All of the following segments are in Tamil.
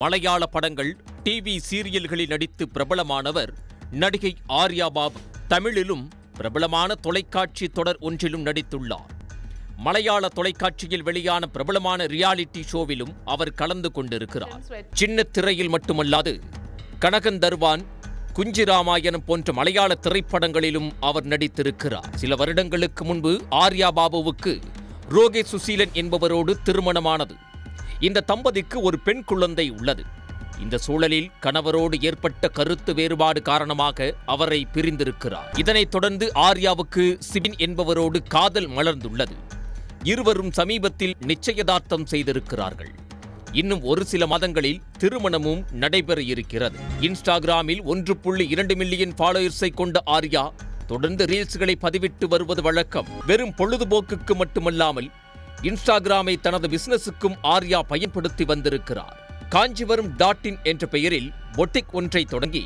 மலையாள படங்கள், டிவி சீரியல்களில் நடித்து பிரபலமானவர் நடிகை ஆர்யா பாபு. தமிழிலும் பிரபலமான தொலைக்காட்சி தொடர் ஒன்றிலும் நடித்துள்ளார். மலையாள தொலைக்காட்சியில் வெளியான பிரபலமான ரியாலிட்டி ஷோவிலும் அவர் கலந்து கொண்டிருக்கிறார். சின்ன திரையில் மட்டுமல்லாது கனகன் தர்வான், குஞ்சி ராமாயணம் போன்ற மலையாள திரைப்படங்களிலும் அவர் நடித்திருக்கிறார். சில வருடங்களுக்கு முன்பு ஆர்யா பாபுவுக்கு ரோகே சுசீலன் என்பவரோடு திருமணமானது. இந்த தம்பதிக்கு ஒரு பெண் குழந்தை உள்ளது. இந்த சூழலில் கணவரோடு ஏற்பட்ட கருத்து வேறுபாடு காரணமாக அவரை பிரிந்திருக்கிறார். இதனைத் தொடர்ந்து ஆர்யாவுக்கு சிபின் என்பவரோடு காதல் மலர்ந்துள்ளது. இருவரும் சமீபத்தில் நிச்சயதார்த்தம் செய்திருக்கிறார்கள். இன்னும் ஒரு சில மாதங்களில் திருமணமும் நடைபெற இருக்கிறது. இன்ஸ்டாகிராமில் 1.2 மில்லியன் ஃபாலோயர்ஸை கொண்ட ஆர்யா தொடர்ந்து ரீல்ஸ்களை பதிவிட்டு வருவது வழக்கம். வெறும் பொழுதுபோக்குக்கு மட்டுமல்லாமல் இன்ஸ்டாகிராமை தனது பிசினஸுக்கும் ஆர்யா பயன்படுத்தி வந்திருக்கிறார். காஞ்சிவரம் .in என்ற பெயரில் பொட்டிக் ஒன்றை தொடங்கி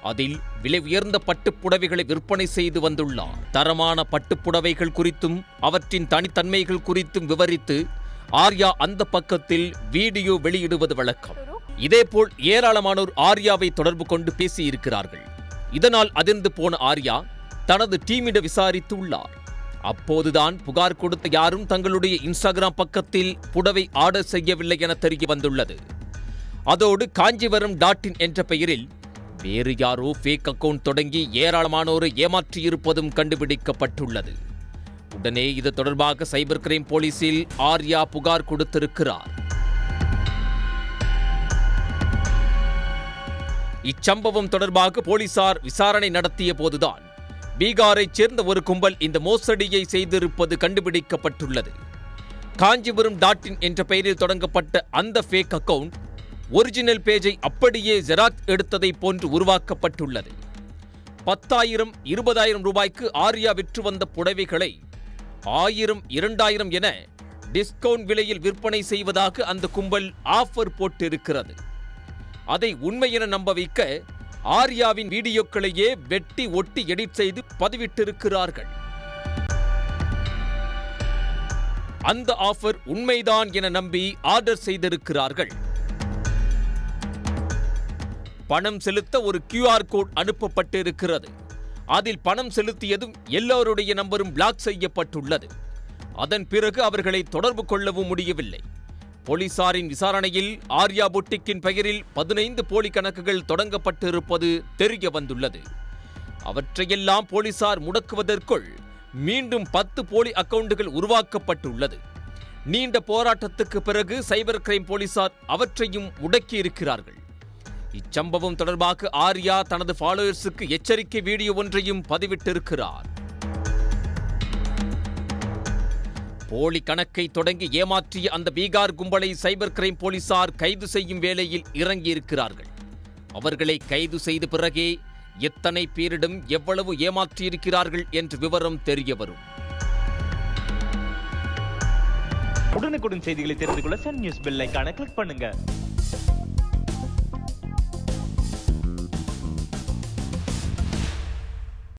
அதில் விலை உயர்ந்த பட்டுப்புடவைகளை விற்பனை செய்து வந்துள்ளார். தரமான பட்டுப்புடவைகள் குறித்தும் அவற்றின் தனித்தன்மைகள் குறித்தும் விவரித்து ஆர்யா அந்த பக்கத்தில் வீடியோ வெளியிடுவது வழக்கம். இதேபோல் ஏராளமானோர் ஆர்யாவை தொடர்பு கொண்டு பேசியிருக்கிறார்கள். இதனால் அதிர்ந்து போன ஆர்யா தனது டீமிடம் விசாரித்து உள்ளார். அப்போதுதான் புகார் கொடுத்த யாரும் தங்களுடைய இன்ஸ்டாகிராம் பக்கத்தில் புடவை ஆர்டர் செய்யவில்லை என தெரிய வந்துள்ளது. அதோடு காஞ்சிவரம் .in என்ற பெயரில் வேறு யாரோ ஃபேக் அக்கவுண்ட் தொடங்கி ஏராளமானோரை ஏமாற்றியிருப்பதும் கண்டுபிடிக்கப்பட்டுள்ளது. உடனே இது தொடர்பாக சைபர் கிரைம் போலீசில் ஆர்யா புகார் கொடுத்திருக்கிறார். இச்சம்பவம் தொடர்பாக போலீசார் விசாரணை நடத்திய போதுதான் பீகாரைச் சேர்ந்த ஒரு கும்பல் இந்த மோசடியை செய்திருப்பது கண்டுபிடிக்கப்பட்டுள்ளது. காஞ்சிபுரம் .in என்ற பெயரில் தொடங்கப்பட்ட அந்த ஃபேக் அக்கவுண்ட் ஒரிஜினல் பேஜை அப்படியே ஜெராக்ஸ் எடுத்ததை போன்று உருவாக்கப்பட்டுள்ளது. 10,000, 20,000 ரூபாய்க்கு ஆர்யா விற்று வந்த புடவைகளை 1,000, 2,000 என டிஸ்கவுண்ட் விலையில் விற்பனை செய்வதாக அந்த கும்பல் ஆஃபர் போட்டிருக்கிறது. அதை உண்மை என நம்ப வைக்க ஆர்யாவின் வீடியோக்களையே வெட்டி ஒட்டி எடிட் செய்து பதிவிட்டிருக்கிறார்கள். அந்த ஆஃபர் உண்மைதான் என நம்பி ஆர்டர் செய்திருக்கிறார்கள். பணம் செலுத்த ஒரு QR கோட் அனுப்பப்பட்டிருக்கிறது. அதில் பணம் செலுத்தியதும் எல்லோருடைய நம்பரும் பிளாக் செய்யப்பட்டுள்ளது. அதன் பிறகு அவர்களை தொடர்பு கொள்ளவும் முடியவில்லை. போலீசாரின் விசாரணையில் ஆர்யா பொட்டிக்கின் பெயரில் 15 போலி கணக்குகள் தொடங்கப்பட்டிருப்பது தெரிய வந்துள்ளது. அவற்றையெல்லாம் போலீசார் முடக்குவதற்குள் மீண்டும் 10 போலி அக்கவுண்டுகள் உருவாக்கப்பட்டுள்ளது. நீண்ட போராட்டத்துக்கு பிறகு சைபர் கிரைம் போலீசார் அவற்றையும் முடக்கியிருக்கிறார்கள். இச்சம்பவம் தொடர்பாக ஆர்யா தனது ஃபாலோயர்ஸுக்கு எச்சரிக்கை வீடியோ ஒன்றையும் பதிவிட்டிருக்கிறார். போலி கணக்கை தொடங்கி ஏமாற்றிய அந்த பீகார் கும்பலை சைபர் கிரைம் போலீசார் கைது செய்யும் வேளையில் இறங்கியிருக்கிறார்கள். அவர்களை கைது செய்த பிறகே எத்தனை பேரிடம் எவ்வளவு ஏமாற்றியிருக்கிறார்கள் என்ற விவரம் தெரிய வரும். உடனுக்குடன் செய்திகளை தெரிந்து கொள்ள சன் நியூஸ் பெல் ஐகானை கிளிக் பண்ணுங்க.